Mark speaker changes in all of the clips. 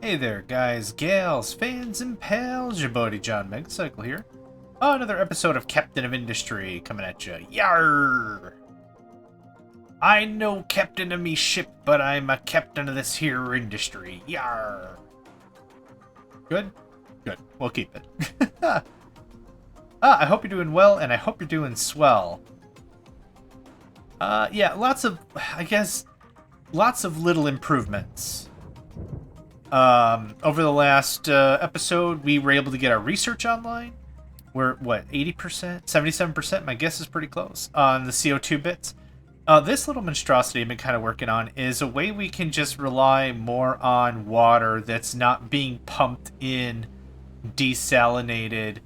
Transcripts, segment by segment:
Speaker 1: Hey there, guys, gals, fans, and pals. Your buddy JohnMegacycle here. Another episode of Captain of Industry coming at you. Yarr! I know captain of me ship, but I'm a captain of this here industry. Yarr! Good? Good. We'll keep it. I hope you're doing well, and I hope you're doing swell. Yeah, lots of little improvements. Over the last episode, we were able to get our research online. We're, what, 80%? 77%? My guess is pretty close on the CO2 bits. This little monstrosity I've been kind of working on is a way we can just rely more on water that's not being pumped in, desalinated,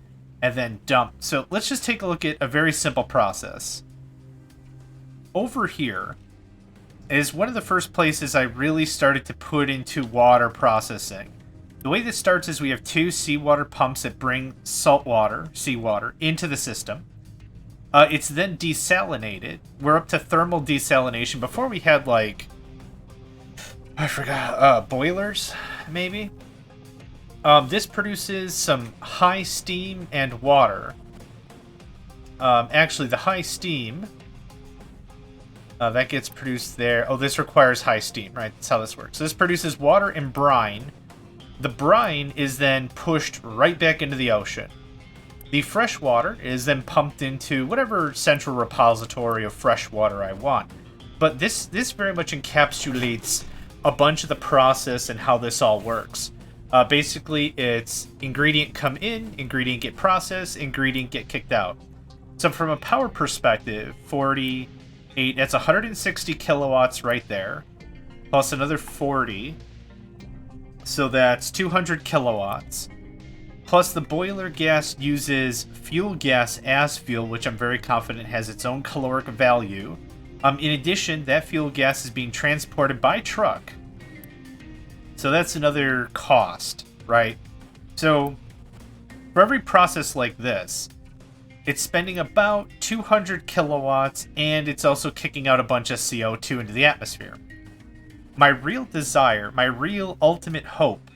Speaker 1: and then dumped. So let's just take a look at a very simple process. Over here is one of the first places I really started to put into water processing. The way this starts is we have two seawater pumps that bring saltwater, seawater, into the system. It's then desalinated. We're up to thermal desalination. Before we had, like, I forgot, boilers, maybe? This produces some high steam and water. Actually, the high steam... that gets produced there. Oh, this requires high steam, right? That's how this works. So this produces water and brine. The brine is then pushed right back into the ocean. The fresh water is then pumped into whatever central repository of fresh water I want. But this very much encapsulates a bunch of the process and how this all works. Basically, it's ingredient come in, ingredient get processed, ingredient get kicked out. So from a power perspective, 48, that's 160 kilowatts right there, plus another 40, so that's 200 kilowatts, plus the boiler gas uses fuel gas as fuel, which I'm very confident has its own caloric value. In addition, that fuel gas is being transported by truck, so that's another cost, right? So for every process like this, it's spending about 200 kilowatts, and it's also kicking out a bunch of CO2 into the atmosphere. My real desire, my real ultimate hope,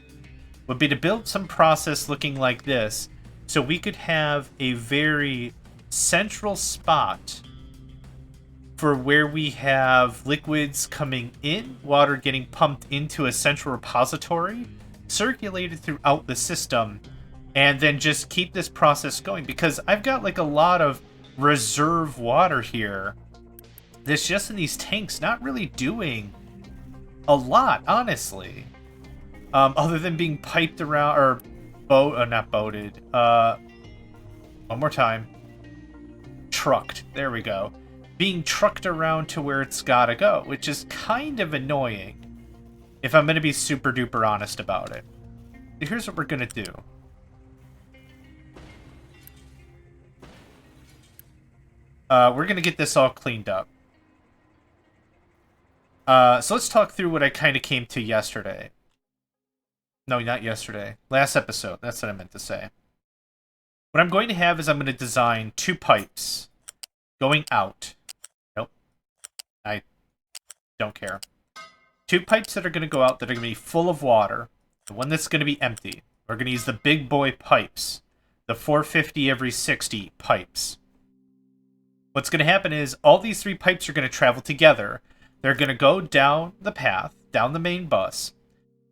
Speaker 1: would be to build some process looking like this, so we could have a very central spot for where we have liquids coming in, water getting pumped into a central repository, circulated throughout the system, and then just keep this process going, because I've got like a lot of reserve water here that's just in these tanks, not really doing a lot, honestly, other than being piped around, or not boated, one more time, trucked, there we go, being trucked around to where it's gotta go, which is kind of annoying, if I'm gonna be super duper honest about it. Here's what we're gonna do. We're going to get this all cleaned up. So let's talk through what I kind of came to yesterday. No, not yesterday. Last episode. That's what I meant to say. What I'm going to have is I'm going to design two pipes going out. Nope. I don't care. Two pipes that are going to go out that are going to be full of water. The one that's going to be empty. We're going to use the big boy pipes. The 450 every 60 pipes. What's going to happen is all these three pipes are going to travel together. They're going to go down the path, down the main bus.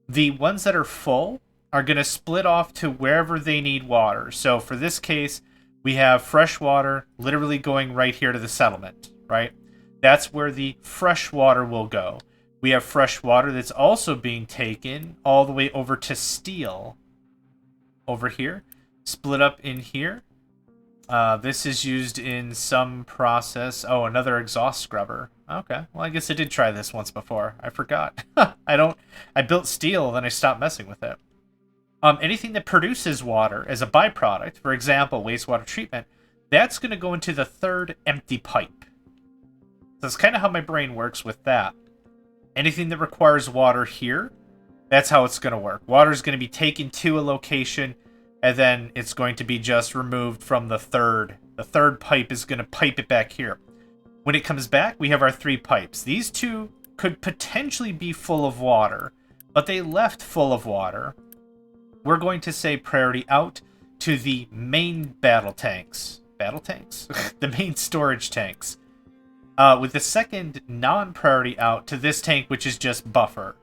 Speaker 1: The ones that are full are going to split off to wherever they need water. So for this case, we have fresh water literally going right here to the settlement, right? That's where the fresh water will go. We have fresh water that's also being taken all the way over to steel over here, split up in here. This is used in some process. Oh, another exhaust scrubber. Okay, well, I guess I did try this once before. I forgot. I built steel, then I stopped messing with it. Anything that produces water as a byproduct, for example, wastewater treatment, that's going to go into the third empty pipe. So that's kind of how my brain works with that. Anything that requires water here, that's how it's going to work. Water is going to be taken to a location, and then it's going to be just removed from the third. The third pipe is going to pipe it back here. When it comes back, we have our three pipes. These two could potentially be full of water. but they left full of water, we're going to say priority out to the main battle tanks. Battle tanks? The main storage tanks. With the second non-priority out to this tank, which is just buffer.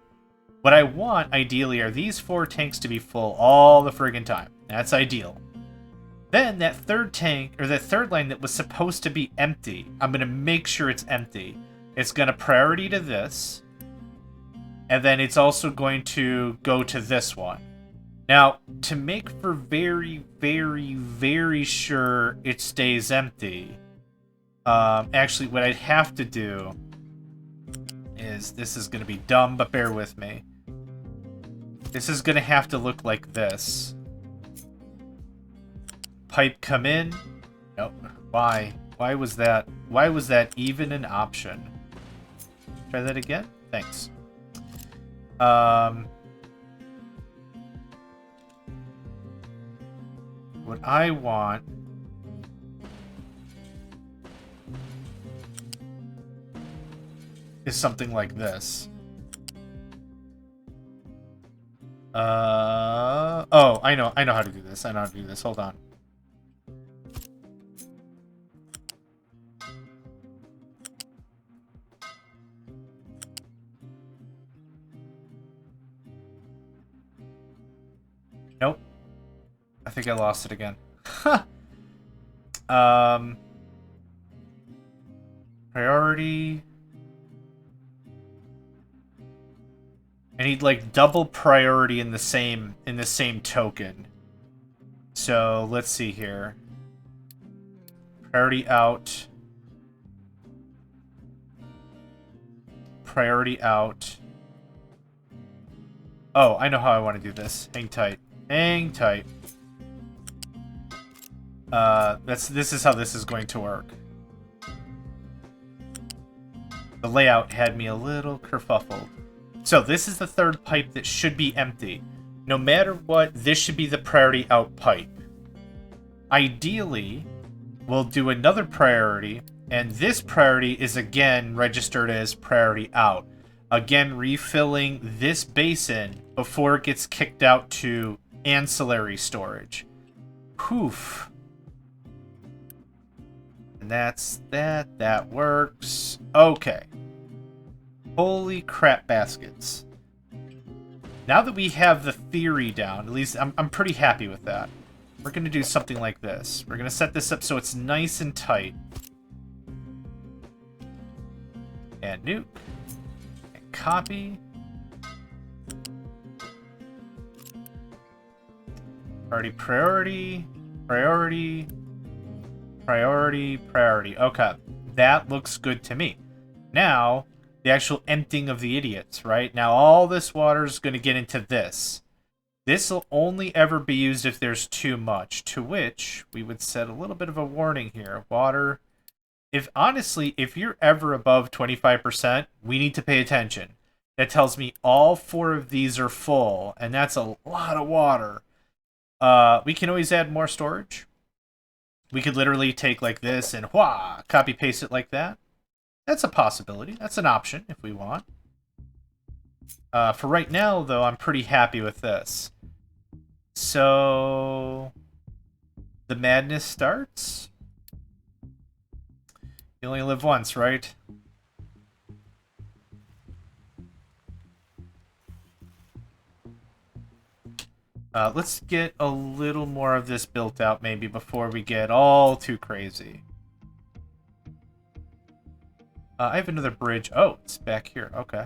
Speaker 1: What I want, ideally, are these 4 tanks to be full all the friggin' time. That's ideal. Then that third tank, or that third line that was supposed to be empty, I'm going to make sure it's empty. It's going to priority to this. And then it's also going to go to this one. Now, to make for very, very, very sure it stays empty, actually, what I'd have to do is, this is going to be dumb, but bear with me. This is going to have to look like this. Pipe come in. Nope. Why? Why was that? Why was that even an option? Try that again? Thanks. What I want is something like this. Oh, I know how to do this. I know how to do this. Hold on. Nope. I think I lost it again. Priority. I need like double priority in the same token. So let's see here. Priority out. Priority out. Oh, I know how I want to do this. Hang tight. Hang tight. This is how this is going to work. The layout had me a little kerfuffled. So this is the third pipe that should be empty. No matter what, this should be the priority out pipe. Ideally, we'll do another priority, and this priority is again registered as priority out. Again, refilling this basin before it gets kicked out to ancillary storage. Poof. And that's that. That works. Okay. Holy crap baskets. Now that we have the theory down, at least I'm pretty happy with that. We're going to do something like this. We're going to set this up so it's nice and tight. And nuke. And copy. Priority. Priority. Okay. That looks good to me. Now, the actual emptying of the idiots, right? Now all this water is going to get into this. This will only ever be used if there's too much, to which we would set a little bit of a warning here. Water, honestly, if you're ever above 25%, we need to pay attention. That tells me all 4 of these are full, and that's a lot of water. We can always add more storage. We could literally take like this and copy paste it like that. That's a possibility. That's an option if we want. For right now, though, I'm pretty happy with this. So the madness starts. You only live once, right? Let's get a little more of this built out maybe before we get all too crazy. I have another bridge. Oh, it's back here. Okay.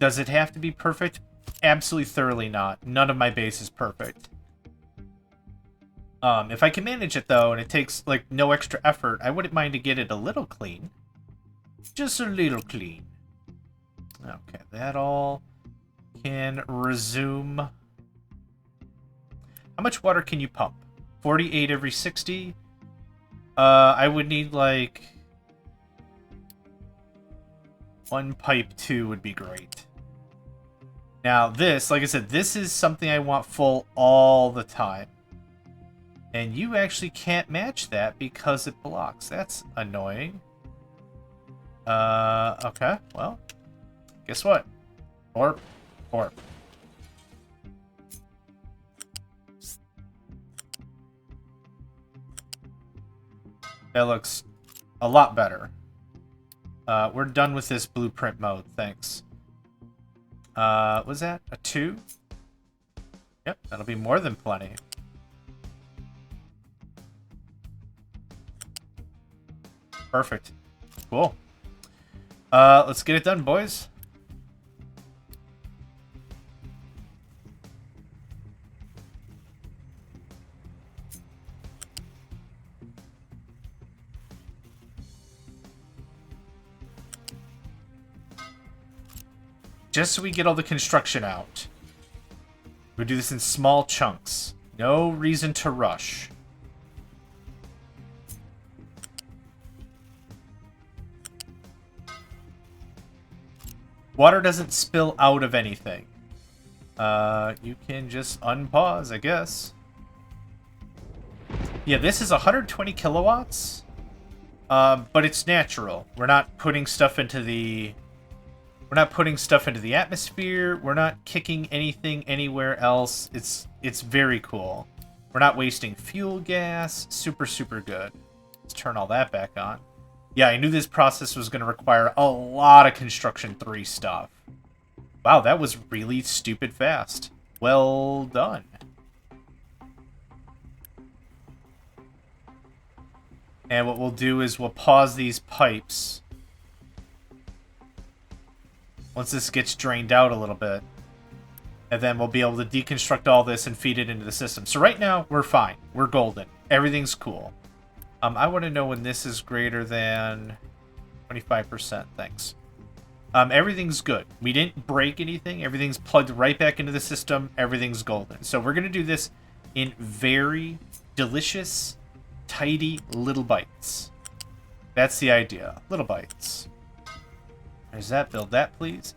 Speaker 1: Does it have to be perfect? Absolutely thoroughly not. None of my base is perfect. If I can manage it, though, and it takes, like, no extra effort, I wouldn't mind to get it a little clean. Just a little clean. Okay, that all can resume. How much water can you pump? 48 every 60? I would need, like... 1 pipe 2 would be great. Now this, like I said, this is something I want full all the time. And you actually can't match that because it blocks. That's annoying. Okay, well, guess what? Orp. That looks a lot better. We're done with this blueprint mode, thanks. Was that a 2? Yep, that'll be more than plenty. Perfect. Cool. Let's get it done, boys. Just so we get all the construction out. We'll do this in small chunks. No reason to rush. Water doesn't spill out of anything. You can just unpause, I guess. Yeah, this is 120 kilowatts. But it's natural. We're not putting stuff into the... We're not putting stuff into the atmosphere. We're not kicking anything anywhere else. It's very cool. We're not wasting fuel gas. Super, super good. Let's turn all that back on. Yeah, I knew this process was going to require a lot of Construction 3 stuff. Wow, that was really stupid fast. Well done. And what we'll do is we'll pause these pipes once this gets drained out a little bit. And then we'll be able to deconstruct all this and feed it into the system. So right now, we're fine. We're golden. Everything's cool. I want to know when this is greater than 25%. Thanks. Everything's good. We didn't break anything. Everything's plugged right back into the system. Everything's golden. So we're going to do this in very delicious, tidy little bites. That's the idea. Little bites. There's that. Build that, please.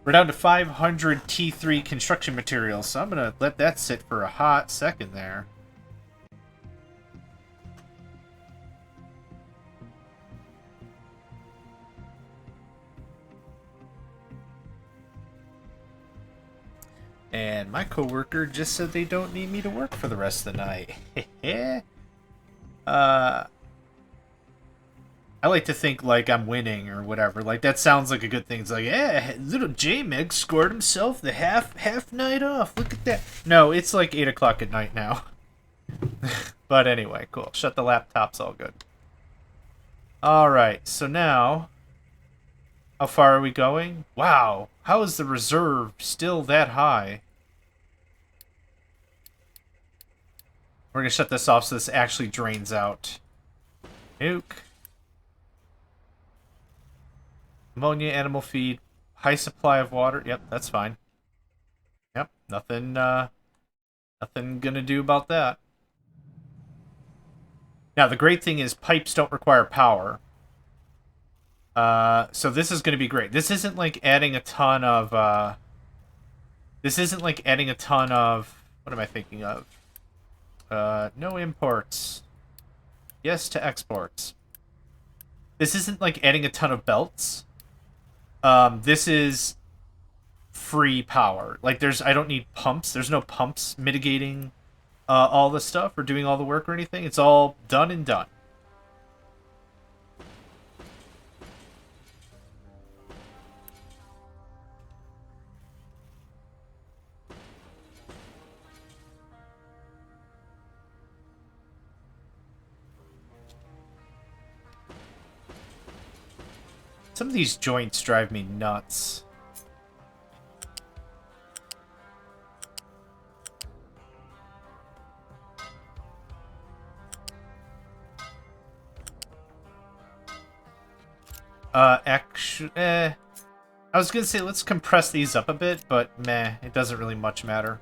Speaker 1: We're down to 500 T3 construction materials, so I'm going to let that sit for a hot second there. And my coworker just said they don't need me to work for the rest of the night. I like to think like I'm winning or whatever. Like that sounds like a good thing. It's like, yeah, little J-Meg scored himself the half night off. Look at that. No, it's like 8 o'clock at night now. But anyway, cool. Shut the laptops, all good. Alright, so now, how far are we going? Wow, how is the reserve still that high? We're going to shut this off so this actually drains out. Nuke. Ammonia, animal feed, high supply of water. Yep, that's fine. Yep, nothing gonna do about that. Now, the great thing is pipes don't require power. So this is gonna be great. This isn't like adding a ton of, what am I thinking of? No imports. Yes to exports. This isn't like adding a ton of belts. This is free power. Like, I don't need pumps. There's no pumps mitigating all the stuff or doing all the work or anything. It's all done and done. Some of these joints drive me nuts. Actually, I was gonna say let's compress these up a bit, but meh, it doesn't really much matter.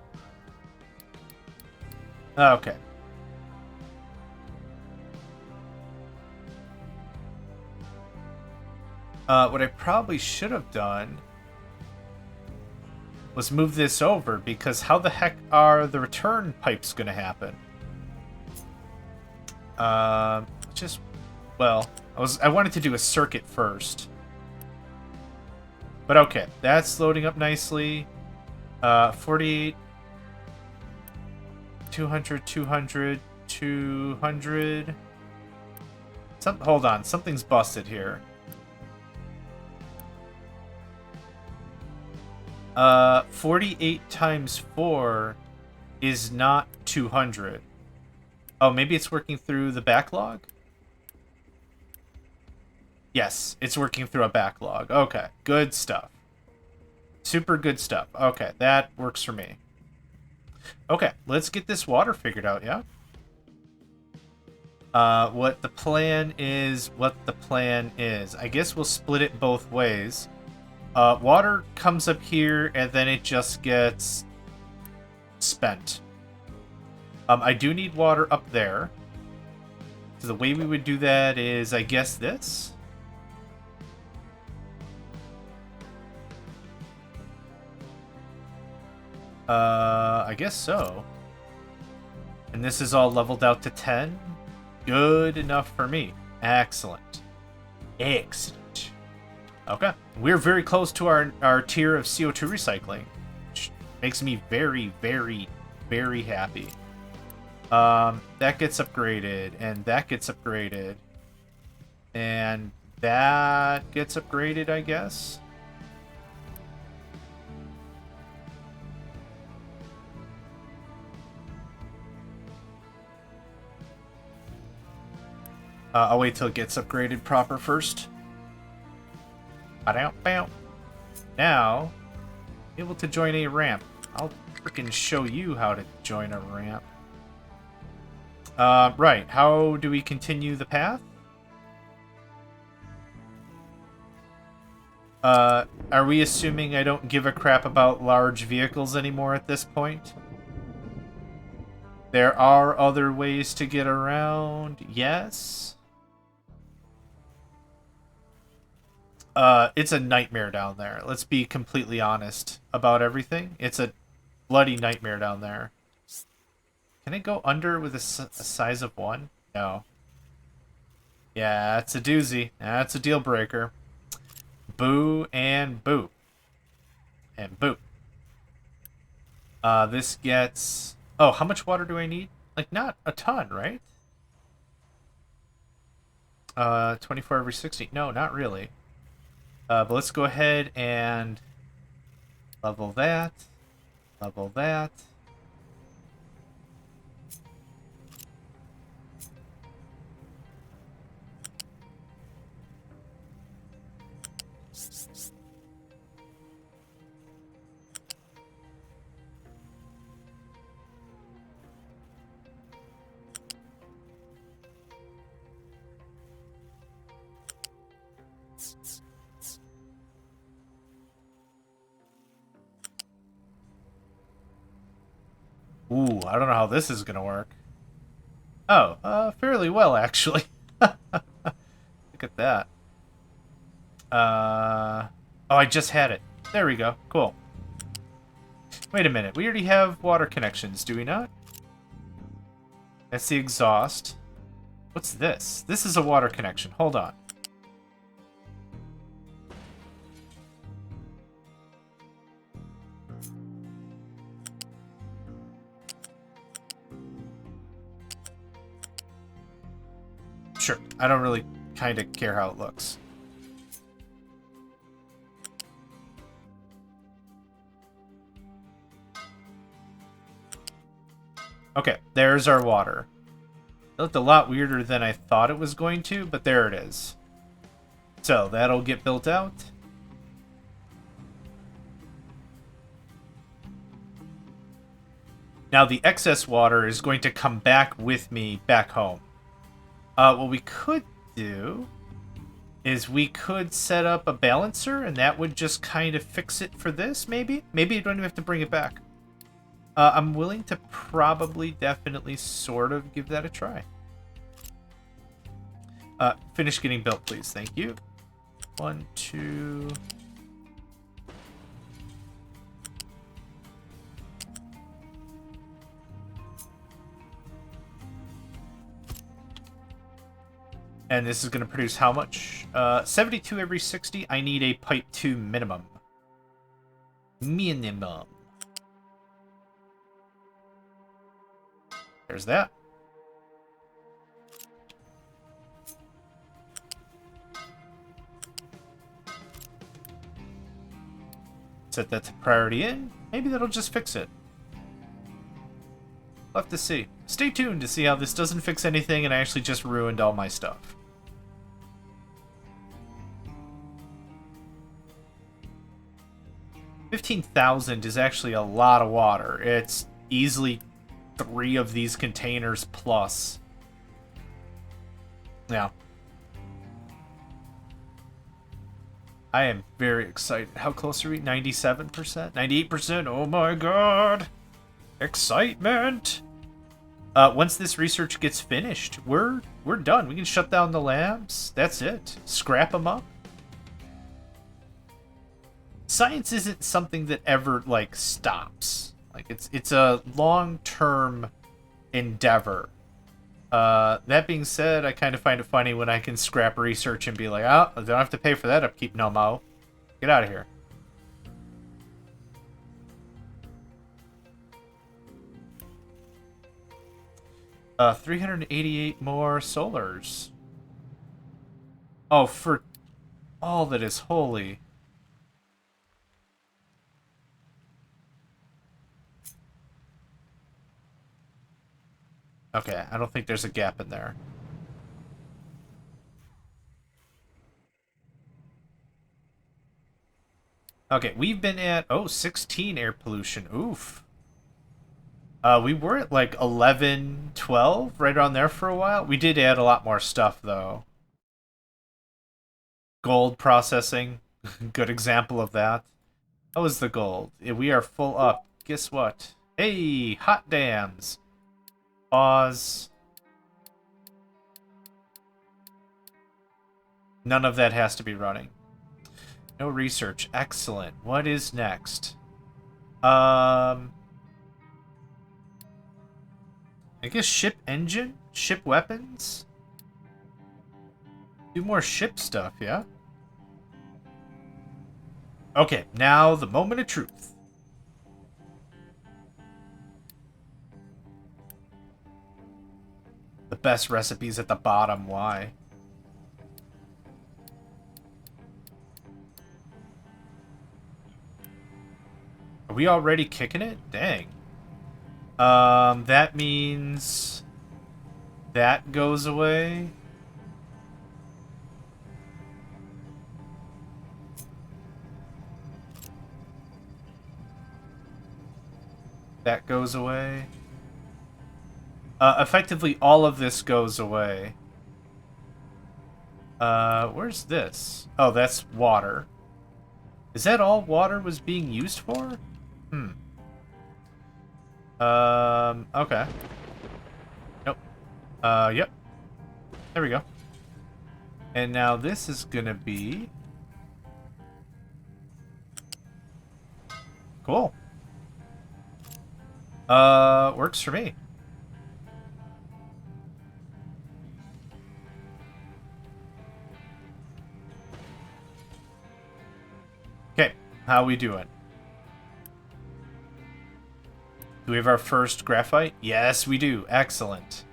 Speaker 1: Okay. What I probably should have done Let's move this over, because how the heck are the return pipes going to happen? Well, I wanted to do a circuit first. But okay, that's loading up nicely. 48, 200, 200, 200. Hold on, something's busted here. 48 times 4 is not 200. Oh, maybe it's working through the backlog? Yes, it's working through a backlog. Okay, good stuff. Super good stuff. Okay, that works for me. Okay, let's get this water figured out, yeah? What the plan is. I guess we'll split it both ways. Water comes up here, and then it just gets spent. I do need water up there. So the way we would do that is, I guess, this. I guess so. And this is all leveled out to 10. Good enough for me. Excellent. Excellent. Okay. We're very close to our tier of CO2 recycling, which makes me very, very, very happy. That gets upgraded, and that gets upgraded. And that gets upgraded, I guess. I'll wait till it gets upgraded proper first. Now, able to join a ramp. I'll freaking show you how to join a ramp. Right. How do we continue the path? Are we assuming I don't give a crap about large vehicles anymore at this point? There are other ways to get around. Yes. It's a nightmare down there. Let's be completely honest about everything. It's a bloody nightmare down there. Can I go under with a size of 1? No. Yeah, that's a doozy. That's a deal breaker. Boo and boo. And boo. This gets... Oh, how much water do I need? Like, not a ton, right? 24 every 60. No, not really. But let's go ahead and level that. Level that. Ooh, I don't know how this is gonna work. Oh, fairly well, actually. Look at that. Oh, I just had it. There we go. Cool. Wait a minute. We already have water connections, do we not? That's the exhaust. What's this? This is a water connection. Hold on. Sure. I don't really kind of care how it looks. Okay, there's our water. It looked a lot weirder than I thought it was going to, but there it is. So, that'll get built out. Now, the excess water is going to come back with me back home. What we could do is we could set up a balancer, and that would just kind of fix it for this, maybe? Maybe you don't even have to bring it back. I'm willing to probably, definitely, sort of give that a try. Finish getting built, please. Thank you. 1, 2... And this is going to produce how much? 72 every 60. I need a pipe 2 minimum. Minimum. There's that. Set that to priority in. Maybe that'll just fix it. We'll have to see. Stay tuned to see how this doesn't fix anything and I actually just ruined all my stuff. $15,000 is actually a lot of water. It's easily 3 of these containers plus. Yeah. I am very excited. How close are we? 97%? 98%? Oh my god! Excitement! Once this research gets finished, we're done. We can shut down the labs. That's it. Scrap them up. Science isn't something that ever, like, stops. Like, it's a long-term endeavor. That being said, I kind of find it funny when I can scrap research and be like, oh, I don't have to pay for that upkeep no mo. Get out of here. 388 more solars. Oh, for all that is holy. Okay, I don't think there's a gap in there. Okay, we've been at, 16 air pollution. Oof. We were at like 11, 12, right around there for a while. We did add a lot more stuff, though. Gold processing. Good example of that. How is the gold? We are full up. Guess what? Hey, hot dams. Pause. None of that has to be running. No research. Excellent. What is next? I guess ship engine? Ship weapons? Do more ship stuff, yeah? Okay, now the moment of truth. The best recipes at the bottom, why? Are we already kicking it? Dang. That means that goes away. That goes away. Effectively, all of this goes away. Where's this? Oh, that's water. Is that all water was being used for? Okay. Nope. Yep. There we go. And now this is gonna be... Cool. Works for me. Okay, how we doing? Do we have our first graphite? Yes, we do. Excellent.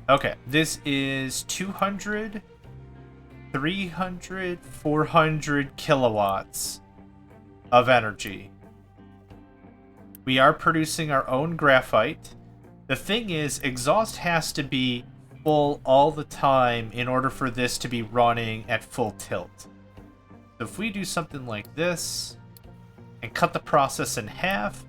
Speaker 1: Okay, this is 200, 300, 400 kilowatts of energy. We are producing our own graphite. The thing is, exhaust has to be full all the time in order for this to be running at full tilt. So if we do something like this and cut the process in half,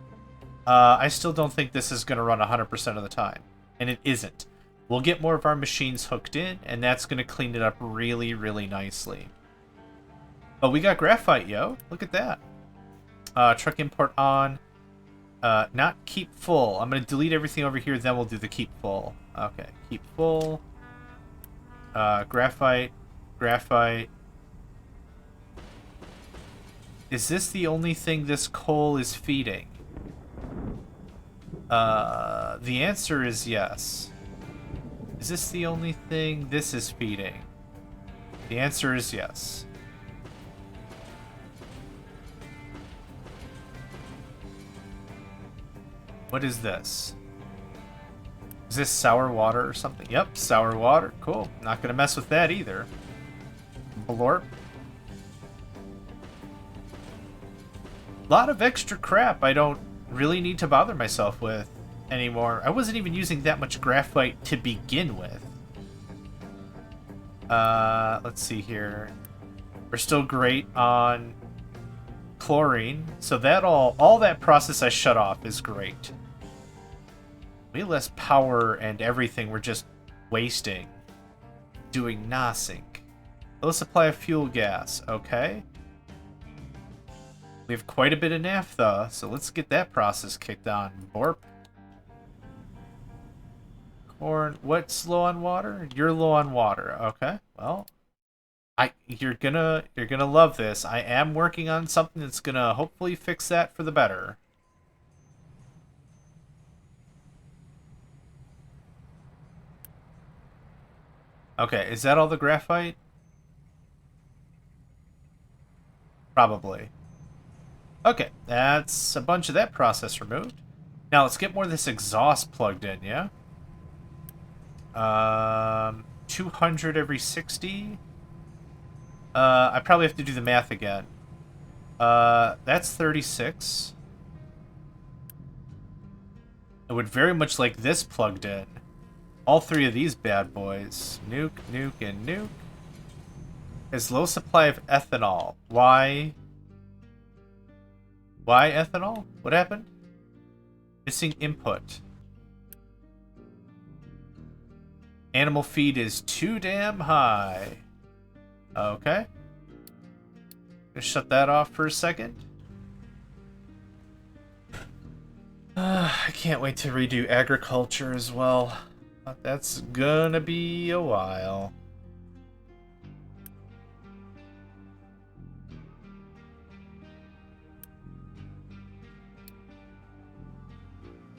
Speaker 1: I still don't think this is going to run 100% of the time. And it isn't. We'll get more of our machines hooked in, and that's going to clean it up really, really nicely. Oh, we got graphite, yo. Look at that. Truck import on. Not keep full. I'm going to delete everything over here, then we'll do the keep full. Okay, keep full. Graphite. Graphite. Is this the only thing this coal is feeding? The answer is yes. Is this the only thing this is feeding? The answer is yes. What is this? Is this sour water or something? Yep, sour water. Cool. Not gonna mess with that either. Blorp. A lot of extra crap I don't really need to bother myself with anymore. I wasn't even using that much graphite to begin with. Let's see here. We're still great on chlorine, so that all that process I shut off is great. Way less power and everything we're just wasting. Doing nothing. Low supply of fuel gas, okay. We have quite a bit of naphtha, so let's get that process kicked on. Borp. Corn, what's low on water? You're low on water, okay. Well, you're gonna love this. I am working on something that's gonna hopefully fix that for the better. Okay, is that all the graphite? Probably. Okay, that's a bunch of that process removed. Now let's get more of this exhaust plugged in, yeah? 200 every 60. I probably have to do the math again. That's 36. I would very much like this plugged in. All three of these bad boys. Nuke, nuke, and nuke. Has low supply of ethanol. Why? Why ethanol? What happened? Missing input. Animal feed is too damn high. Okay. Just shut that off for a second. I can't wait to redo agriculture as well. That's gonna be a while.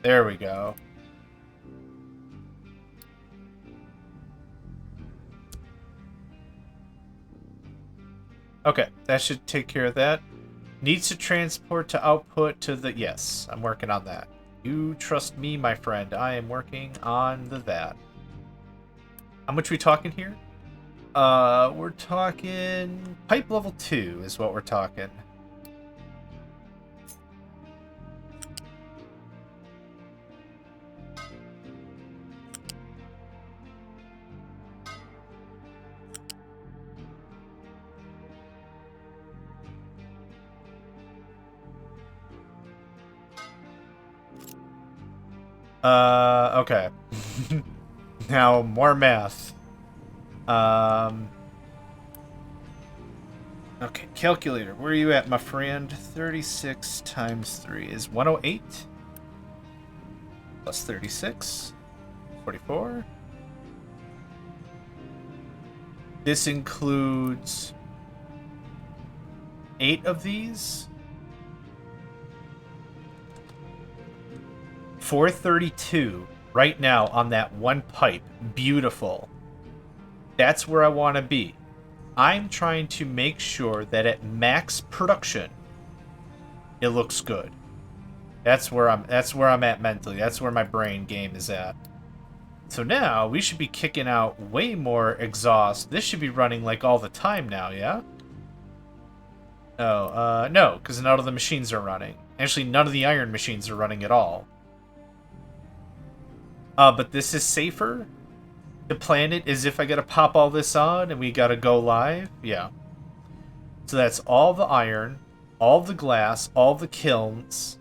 Speaker 1: There we go. Okay, that should take care of that. Needs to transport to output to the... Yes, I'm working on that. You trust me, my friend. I am working on that. How much are we talking here? We're talking... Pipe level 2 is what we're talking. Okay. Now, more math. Okay, calculator, where are you at, my friend? 36 times 3 is 108. Plus 36. 44. This includes 8 of these. 432 right now on that one pipe. Beautiful. That's where I want to be. I'm trying to make sure that at max production it looks good. That's where I'm at mentally. That's where my brain game is at. So now we should be kicking out way more exhaust. This should be running like all the time now, yeah? Oh, no, because none of the machines are running. Actually, none of the iron machines are running at all. But this is safer. The plan it is if I gotta pop all this on and we gotta go live. Yeah. So that's all the iron, all the glass, all the kilns.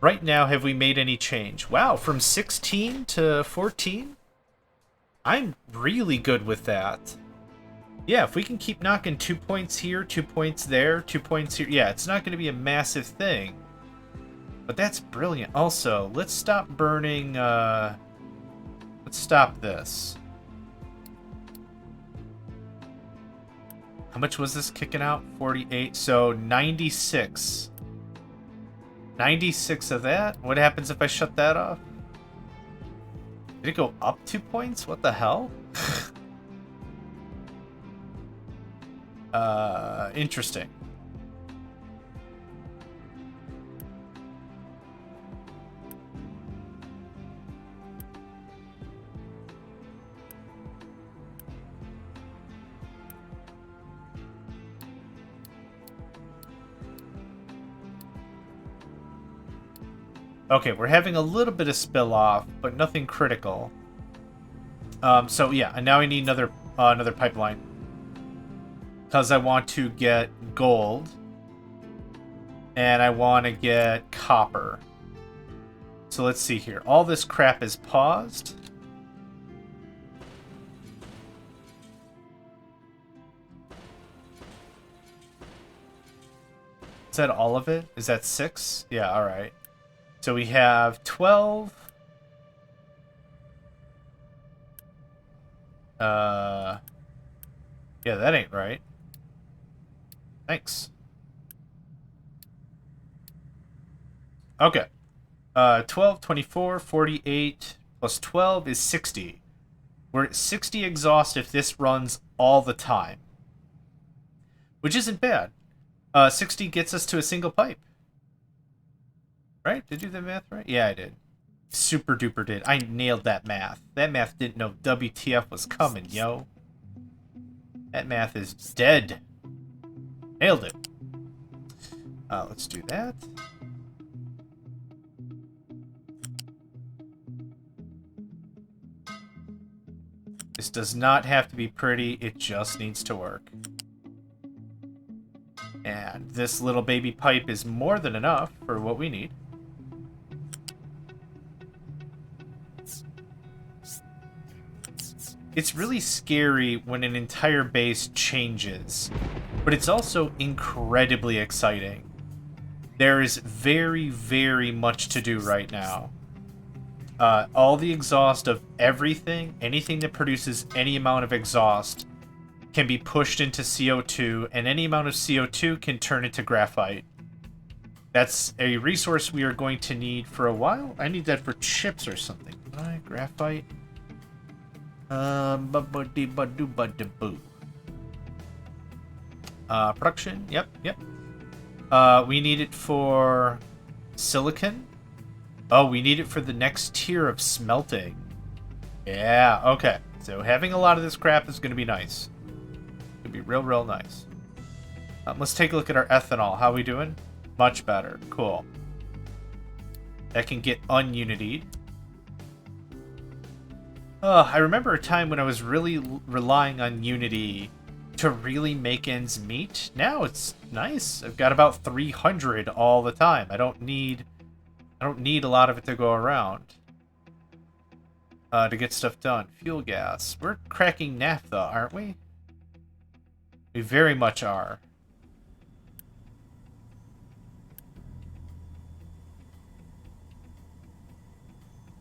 Speaker 1: Right now, have we made any change? Wow, from 16 to 14? I'm really good with that. Yeah, if we can keep knocking 2 points here, 2 points there, 2 points here. Yeah, it's not going to be a massive thing. But that's brilliant. Also, let's stop burning, let's stop this. How much was this kicking out? 48, so 96. 96 of that. What happens if I shut that off? Did it go up 2 points? What the hell? Interesting. Okay, we're having a little bit of spill off, but nothing critical. So yeah, and now I need another pipeline because I want to get gold and I want to get copper. So let's see here. All this crap is paused. Is that all of it? Is that 6? Yeah, all right. So we have 12. Yeah, that ain't right. Thanks. Okay. 12, 24, 48 plus 12 is 60. We're at 60 exhaust if this runs all the time. Which isn't bad. 60 gets us to a single pipe. Right? Did I do the math right? Yeah, I did. Super duper did. I nailed that math. That math didn't know WTF was coming, yo. That math is dead. Nailed it. Let's do that. This does not have to be pretty. It just needs to work. And this little baby pipe is more than enough for what we need. It's really scary when an entire base changes, but it's also incredibly exciting. There is very, very much to do right now. All the exhaust of everything, anything that produces any amount of exhaust, can be pushed into CO2, and any amount of CO2 can turn into graphite. That's a resource we are going to need for a while. I need that for chips or something. Graphite. Production. Yep. We need it for silicon. Oh, we need it for the next tier of smelting. Yeah, okay. So having a lot of this crap is going to be nice. It'll be real, real nice. Let's take a look at our ethanol. How we doing? Much better. Cool. That can get ununitied. I remember a time when I was really relying on Unity to really make ends meet. Now it's nice. I've got about 300 all the time. I don't need a lot of it to go around to get stuff done. Fuel gas. We're cracking naphtha, aren't we? We very much are.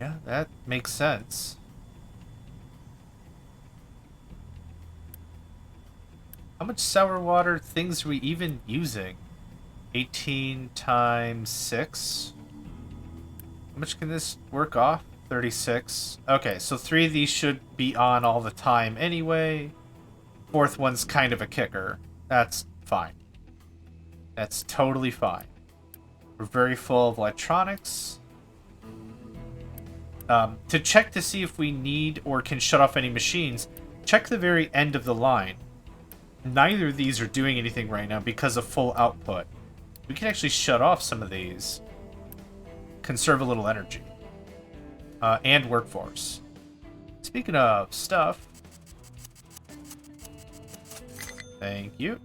Speaker 1: Yeah, that makes sense. How much sour water things are we even using? 18 times 6? How much can this work off? 36. Okay, so 3 of these should be on all the time anyway. 4th one's kind of a kicker. That's fine. That's totally fine. We're very full of electronics. To check to see if we need or can shut off any machines, check the very end of the line. Neither of these are doing anything right now because of full output. We can actually shut off some of these. Conserve a little energy. And workforce. Speaking of stuff. Thank you.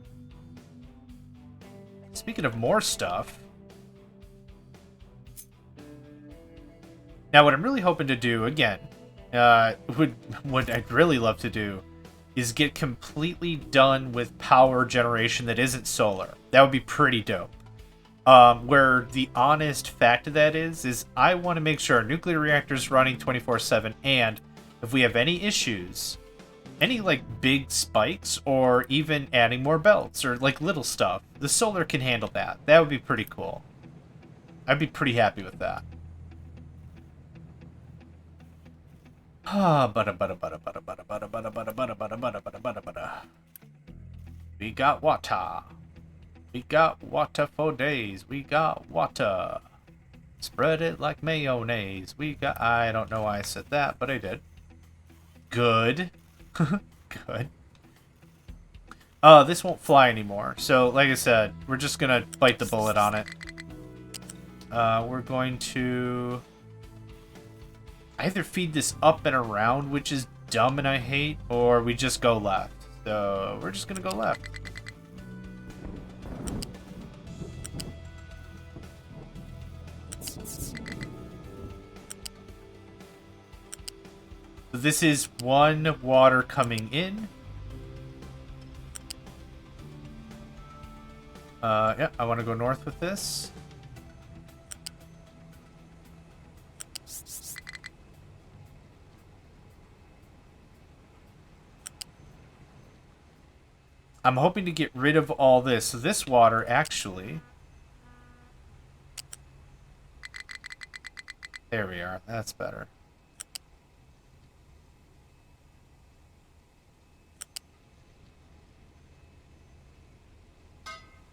Speaker 1: Speaking of more stuff. Now what I'm really hoping to do, again, what I'd really love to do is get completely done with power generation that isn't solar. That would be pretty dope. Where the honest fact of that is I want to make sure our nuclear reactor's running 24/7, and if we have any issues, any like big spikes, or even adding more belts, or like little stuff, the solar can handle that. That would be pretty cool. I'd be pretty happy with that. We got water. We got water for days. We got water. Spread it like mayonnaise. We got... I don't know why I said that, but I did. Good. Good. This won't fly anymore. So, like I said, we're just gonna bite the bullet on it. We're going to... either feed this up and around, which is dumb and I hate, or we just go left. So, we're just gonna go left. So this is one water coming in. Yeah, I want to go north with this. I'm hoping to get rid of all this. So this water, actually... there we are. That's better.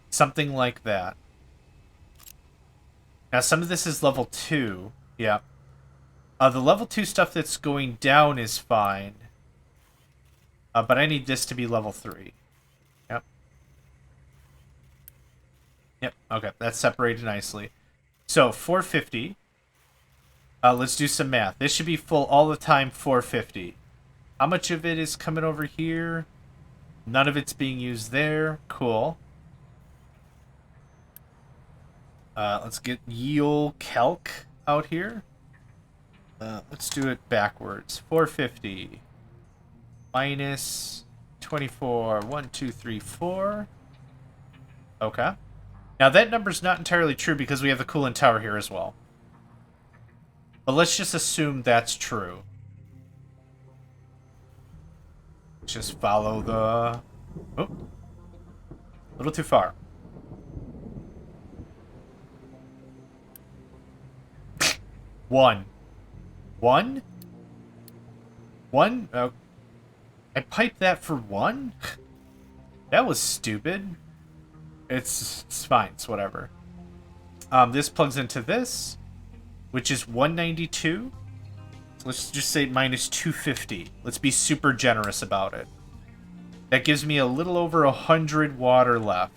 Speaker 1: Something like that. Now, some of this is level 2. Yeah. The level 2 stuff that's going down is fine. But I need this to be level 3. Yep. Yep, okay. That's separated nicely. So, 450. Let's do some math. This should be full all the time, 450. How much of it is coming over here? None of it's being used there. Cool. Let's get Yule Calc out here. Let's do it backwards. 450 minus 24. 1, 2, 3, 4. Okay. Now that number's not entirely true because we have the coolant tower here as well. But let's just assume that's true. Just follow the... oh. A little too far. One. One? One? I piped that for one? That was stupid. It's fine. It's whatever. This plugs into this, which is 192. Let's just say minus 250. Let's be super generous about it. That gives me a little over 100 water left.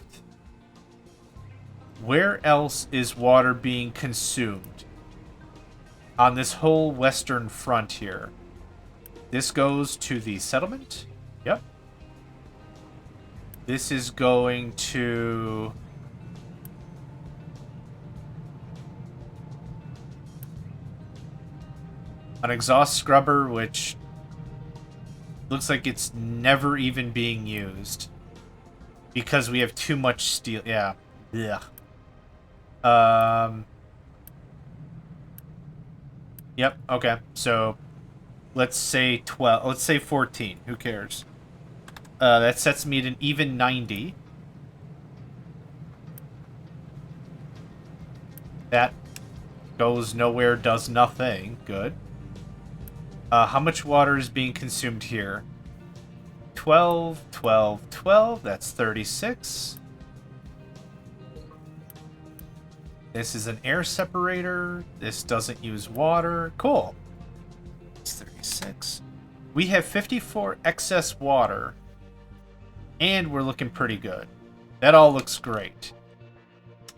Speaker 1: Where else is water being consumed? On this whole western front here. This goes to the settlement. Yep. This is going to... an exhaust scrubber, which looks like it's never even being used. Because we have too much steel. Yeah. Yeah. Yep, okay. So, let's say 12. Let's say 14. Who cares? That sets me at an even 90. That goes nowhere, does nothing. Good. How much water is being consumed here? 12, 12, 12. That's 36. This is an air separator. This doesn't use water. Cool. It's 36. We have 54 excess water. And we're looking pretty good. That all looks great.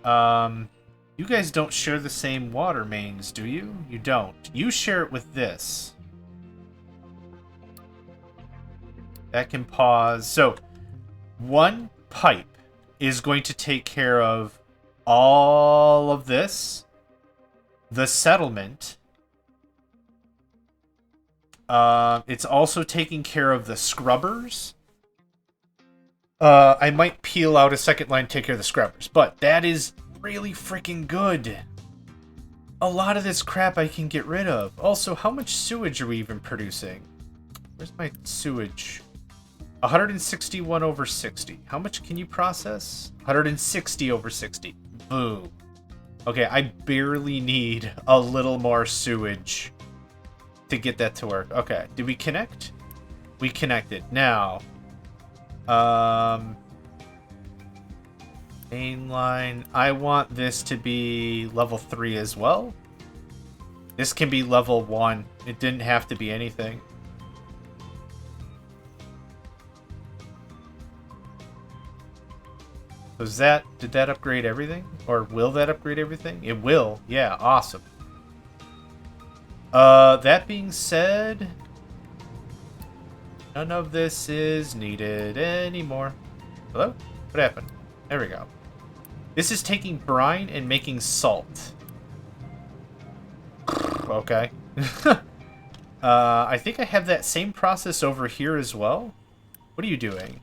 Speaker 1: You guys don't share the same water mains, do you? You don't. You share it with this. That can pause. So, one pipe is going to take care of all of this, the settlement. It's also taking care of the scrubbers. I might peel out a second line to take care of the scrubbers, but that is really freaking good. A lot of this crap I can get rid of. Also, how much sewage are we even producing? Where's my sewage? 161 over 60. How much can you process? 160 over 60. Boom. Okay, I barely need a little more sewage to get that to work. Okay, did we connect? We connected. Now, mainline. I want this to be level 3 as well. This can be level 1. It didn't have to be anything. Was that, did that upgrade everything? Or will that upgrade everything? It will. Yeah, awesome. That being said, none of this is needed anymore. Hello? What happened? There we go. This is taking brine and making salt. Okay. I think I have that same process over here as well. What are you doing?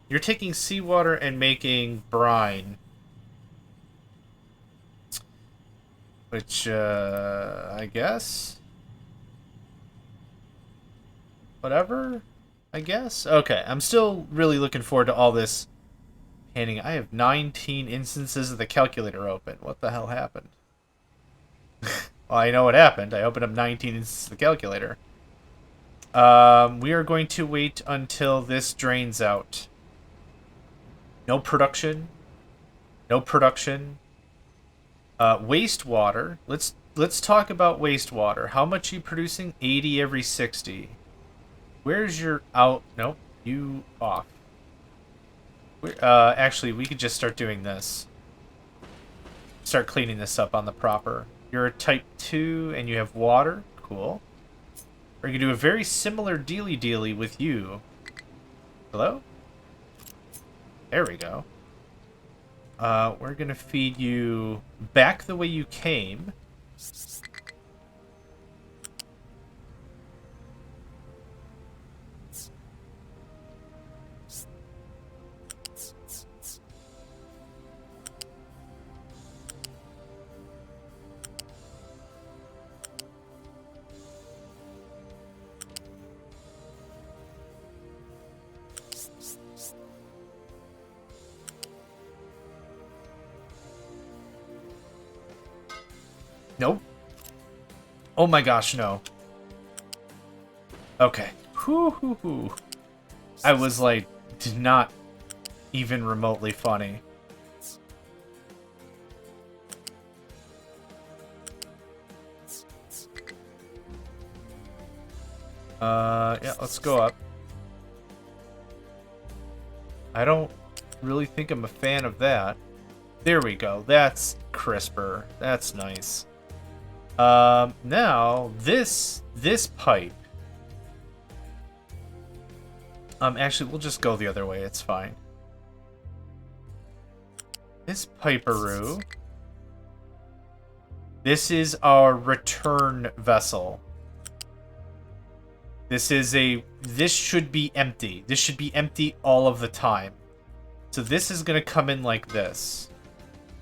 Speaker 1: You're taking seawater and making brine. Which, I guess? Whatever, I guess? Okay, I'm still really looking forward to all this painting. I have 19 instances of the calculator open. What the hell happened? Well, I know what happened. I opened up 19 instances of the calculator. We are going to wait until this drains out. No production. No production. Wastewater. Let's talk about wastewater. How much are you producing? 80 every 60. Where's your out? Nope. You off. Actually, we could just start doing this. Start cleaning this up on the proper. You're a type 2 and you have water. Cool. We're going to do a very similar dealy-dealy with you. Hello? There we go. We're going to feed you back the way you came. Nope. Oh my gosh, no. Okay. Whoo. I was like, not even remotely funny. Yeah, let's go up. I don't really think I'm a fan of that. There we go. That's crisper. That's nice. Now, this pipe. Actually, we'll just go the other way. It's fine. This piperoo. This is our return vessel. This should be empty. This should be empty all of the time. So this is going to come in like this.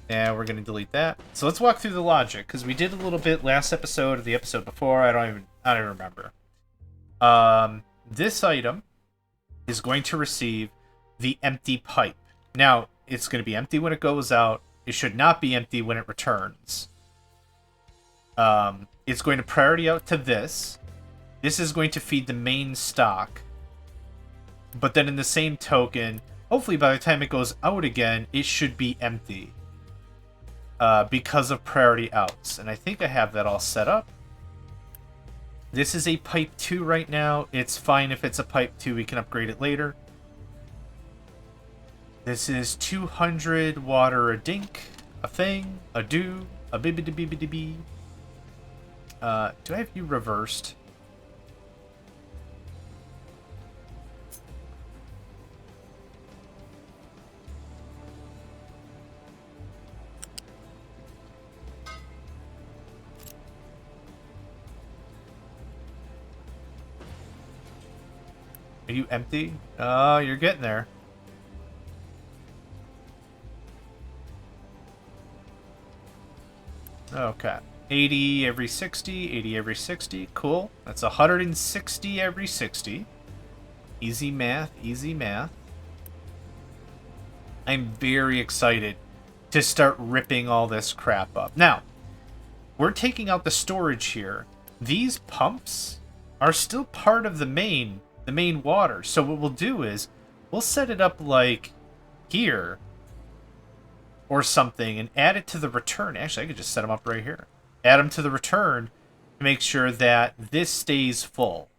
Speaker 1: And we're going to delete that. So let's walk through the logic, because we did a little bit last episode or the episode before. I don't even remember. This item is going to receive the empty pipe. Now, it's going to be empty when it goes out. It should not be empty when it returns. It's going to priority out to this. This is going to feed the main stock. But then in the same token, hopefully by the time it goes out again, it should be empty. Because of priority outs. And I think I have that all set up. This is a pipe 2 right now. It's fine if it's a pipe 2. We can upgrade it later. This is 200 water a dink, a thing, a do, a bibbidi-bibbidi-bee. Do I have you reversed? Are you empty? Oh, you're getting there. Okay. 80 every 60, 80 every 60. Cool. That's 160 every 60. Easy math, easy math. I'm very excited to start ripping all this crap up. Now, we're taking out the storage here. These pumps are still part of the main water. So what we'll do is we'll set it up like here or something and add it to the return. Actually, I could just set them up right here. Add them to the return to make sure that this stays full.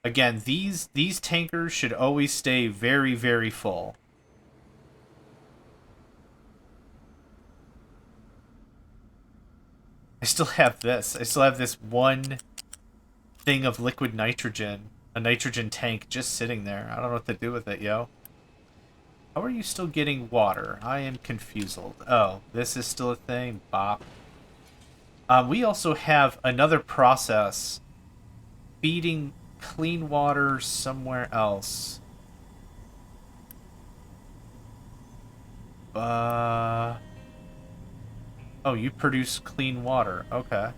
Speaker 1: Again, these tankers should always stay very, very full. I still have this. I still have this one thing of liquid nitrogen. A nitrogen tank just sitting there. I don't know what to do with it, yo. How are you still getting water? I am confused. Oh, this is still a thing? Bop. We also have another process feeding clean water somewhere else. Oh, you produce clean water. Okay.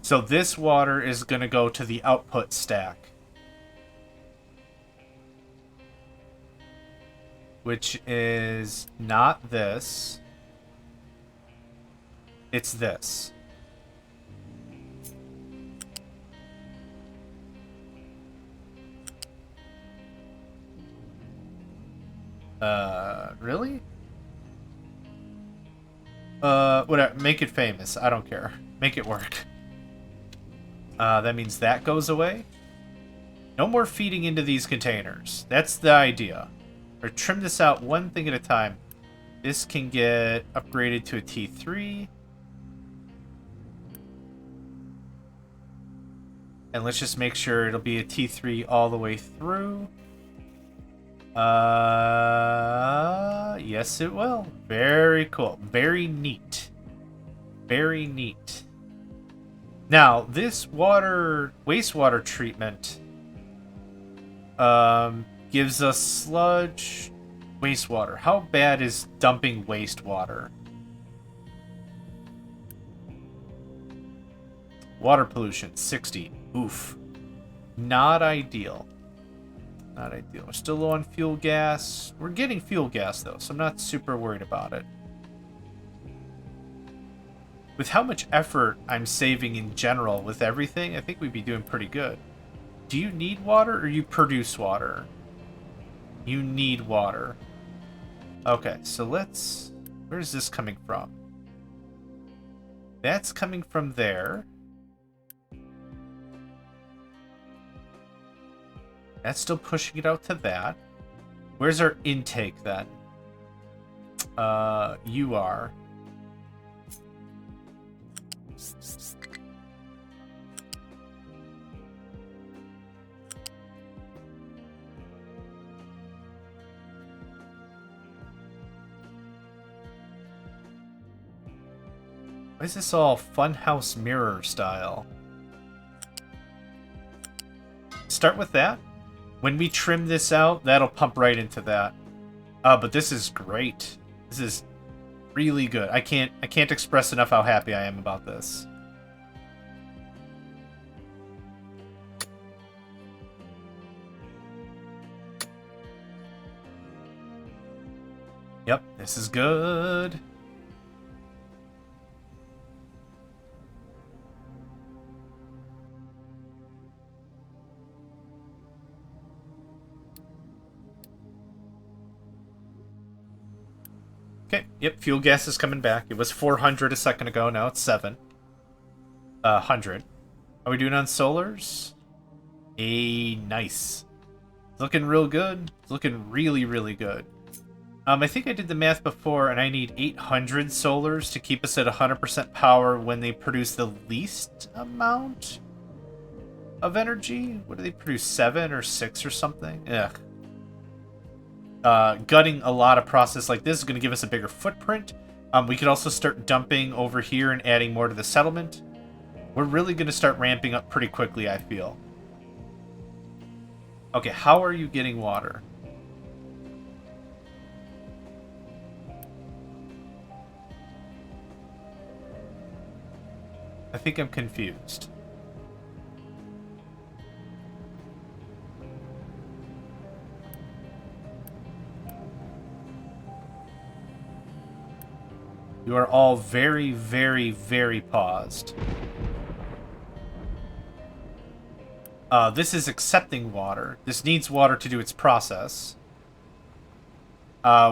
Speaker 1: So this water is going to go to the output stack. Which is not this. It's this. Really? Whatever. Make it famous. I don't care. Make it work. That means that goes away. No more feeding into these containers. That's the idea. Or trim this out one thing at a time. This can get upgraded to a T3. And let's just make sure it'll be a T3 all the way through. Yes it will. Very cool. Very neat. Very neat. Now, this wastewater treatment gives us sludge wastewater. How bad is dumping wastewater? Water pollution, 60. Oof. Not ideal. Not ideal. We're still low on fuel gas. We're getting fuel gas, though, so I'm not super worried about it. With how much effort I'm saving in general with everything, I think we'd be doing pretty good. Do you need water or you produce water? You need water. Okay, so let's... Where's this coming from? That's coming from there. That's still pushing it out to that. Where's our intake then? You are. Why is this all funhouse mirror style? Start with that. When we trim this out, that'll pump right into that. But this is great. This is really good. I can't express enough how happy I am about this. Yep, this is good. Okay, yep, fuel gas is coming back. It was 400 a second ago, now it's 100. Are we doing on solars? Nice. It's looking real good. It's looking really, really good. I think I did the math before, and I need 800 solars to keep us at 100% power when they produce the least amount of energy. What do they produce, 7 or 6 or something? Ugh. Gutting a lot of process like this is going to give us a bigger footprint. We could also start dumping over here and adding more to the settlement. We're really going to start ramping up pretty quickly, I feel. Okay, how are you getting water? I think I'm confused. You are all very, very, very paused. This is accepting water. This needs water to do its process.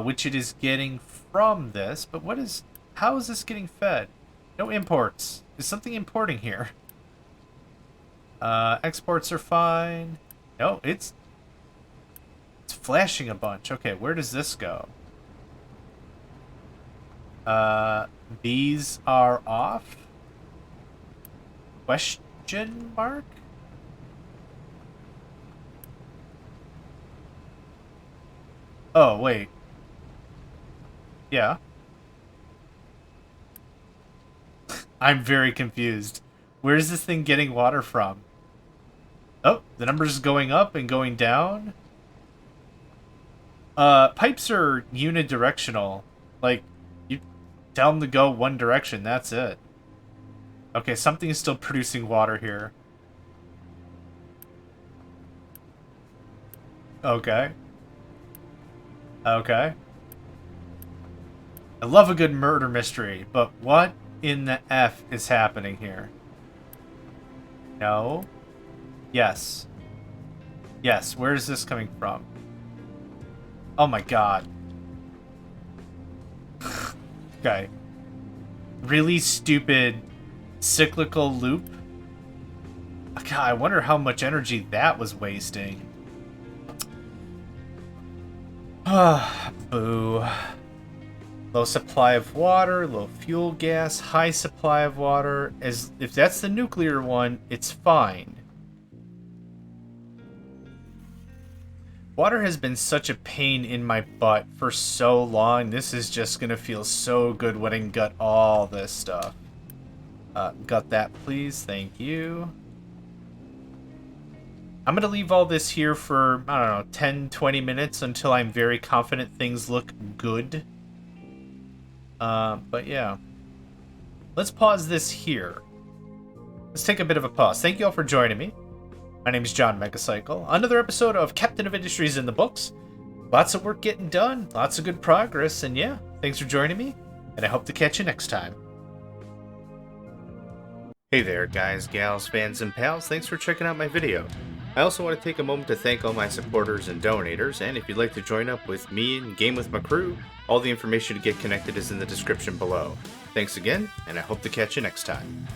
Speaker 1: Which it is getting from this. But what is... How is this getting fed? No imports. Is something importing here? Exports are fine. No, it's flashing a bunch. Okay, where does this go? Bees are off? Question mark? Oh, wait. Yeah. I'm very confused. Where is this thing getting water from? Oh, the number's going up and going down? Pipes are unidirectional. Like, you tell them to go one direction, that's it. Okay, something is still producing water here. Okay. Okay. I love a good murder mystery, but what in the F is happening here? No. Yes. Yes, where is this coming from? Oh my god. Okay. Really stupid cyclical loop. God, I wonder how much energy that was wasting. Boo. Low supply of water, low fuel gas, high supply of water. If that's the nuclear one, it's fine. Water has been such a pain in my butt for so long. This is just gonna feel so good when I can gut all this stuff. Gut that, please. Thank you. I'm gonna leave all this here for, I don't know, 10, 20 minutes until I'm very confident things look good. But yeah. Let's pause this here. Let's take a bit of a pause. Thank you all for joining me. My name is JohnMegacycle. Another episode of Captain of Industries in the books. Lots of work getting done, lots of good progress, and yeah, thanks for joining me, and I hope to catch you next time. Hey there, guys, gals, fans, and pals. Thanks for checking out my video. I also want to take a moment to thank all my supporters and donators, and if you'd like to join up with me and game with my crew, all the information to get connected is in the description below. Thanks again, and I hope to catch you next time.